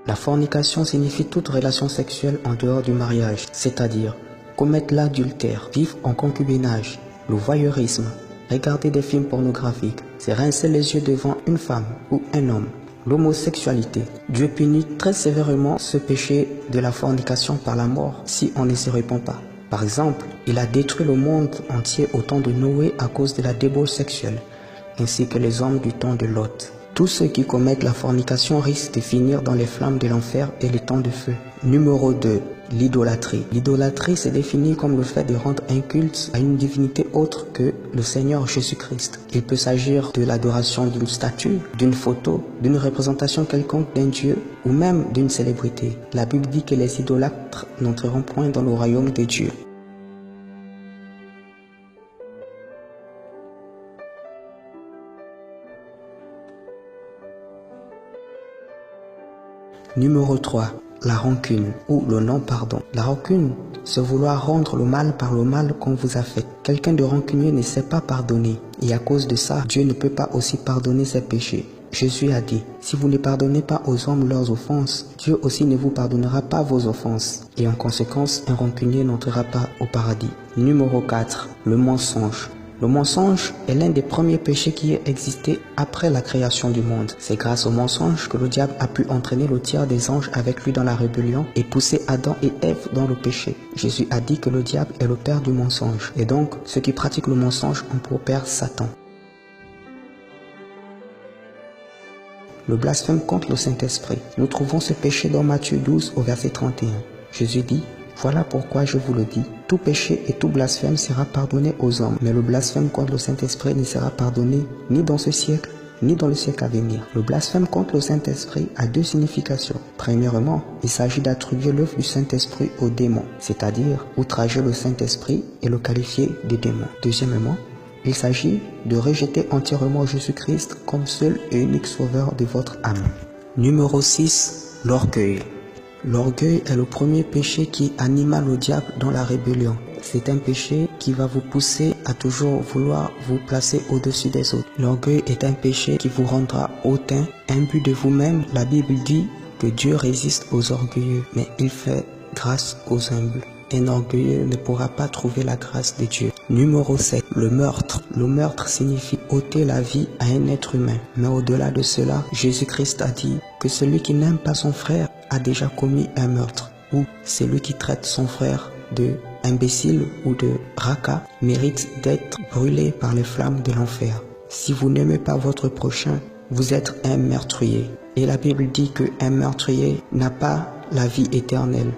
La fornication signifie toute relation sexuelle en dehors du mariage, c'est-à-dire commettre l'adultère, vivre en concubinage, le voyeurisme, regarder des films pornographiques, se rincer les yeux devant une femme ou un homme. L'homosexualité. Dieu punit très sévèrement ce péché de la fornication par la mort si on ne se répand pas. Par exemple, il a détruit le monde entier au temps de Noé à cause de la débauche sexuelle, ainsi que les hommes du temps de Lot. Tous ceux qui commettent la fornication risquent de finir dans les flammes de l'enfer et les temps de feu. Numéro 2. L'idolâtrie. L'idolâtrie se définit comme le fait de rendre un culte à une divinité autre que le Seigneur Jésus-Christ. Il peut s'agir de l'adoration d'une statue, d'une photo, d'une représentation quelconque d'un dieu ou même d'une célébrité. La Bible dit que les idolâtres n'entreront point dans le royaume de Dieu. Numéro 3. La rancune ou le non-pardon. La rancune, c'est vouloir rendre le mal par le mal qu'on vous a fait. Quelqu'un de rancunier ne sait pas pardonner. Et à cause de ça, Dieu ne peut pas aussi pardonner ses péchés. Jésus a dit, si vous ne pardonnez pas aux hommes leurs offenses, Dieu aussi ne vous pardonnera pas vos offenses. Et en conséquence, un rancunier n'entrera pas au paradis. Numéro 4. Le mensonge. Le mensonge est l'un des premiers péchés qui ait existé après la création du monde. C'est grâce au mensonge que le diable a pu entraîner le tiers des anges avec lui dans la rébellion et pousser Adam et Ève dans le péché. Jésus a dit que le diable est le père du mensonge. Et donc, ceux qui pratiquent le mensonge ont pour père Satan. Le blasphème contre le Saint-Esprit. Nous trouvons ce péché dans Matthieu 12 au verset 31. Jésus dit, voilà pourquoi je vous le dis, tout péché et tout blasphème sera pardonné aux hommes, mais le blasphème contre le Saint-Esprit ne sera pardonné ni dans ce siècle, ni dans le siècle à venir. Le blasphème contre le Saint-Esprit a deux significations. Premièrement, il s'agit d'attribuer l'œuvre du Saint-Esprit aux démons, c'est-à-dire outrager le Saint-Esprit et le qualifier de démon. Deuxièmement, il s'agit de rejeter entièrement Jésus-Christ comme seul et unique sauveur de votre âme. Numéro 6. L'orgueil. L'orgueil est le premier péché qui anima le diable dans la rébellion. C'est un péché qui va vous pousser à toujours vouloir vous placer au-dessus des autres. L'orgueil est un péché qui vous rendra hautain, imbu de vous-même. La Bible dit que Dieu résiste aux orgueilleux, mais il fait grâce aux humbles. Un orgueilleux ne pourra pas trouver la grâce de Dieu. Numéro 7. Le meurtre. Le meurtre signifie ôter la vie à un être humain. Mais au-delà de cela, Jésus-Christ a dit que celui qui n'aime pas son frère a déjà commis un meurtre. Ou celui qui traite son frère de imbécile ou de raca mérite d'être brûlé par les flammes de l'enfer. Si vous n'aimez pas votre prochain, vous êtes un meurtrier. Et la Bible dit qu'un meurtrier n'a pas la vie éternelle.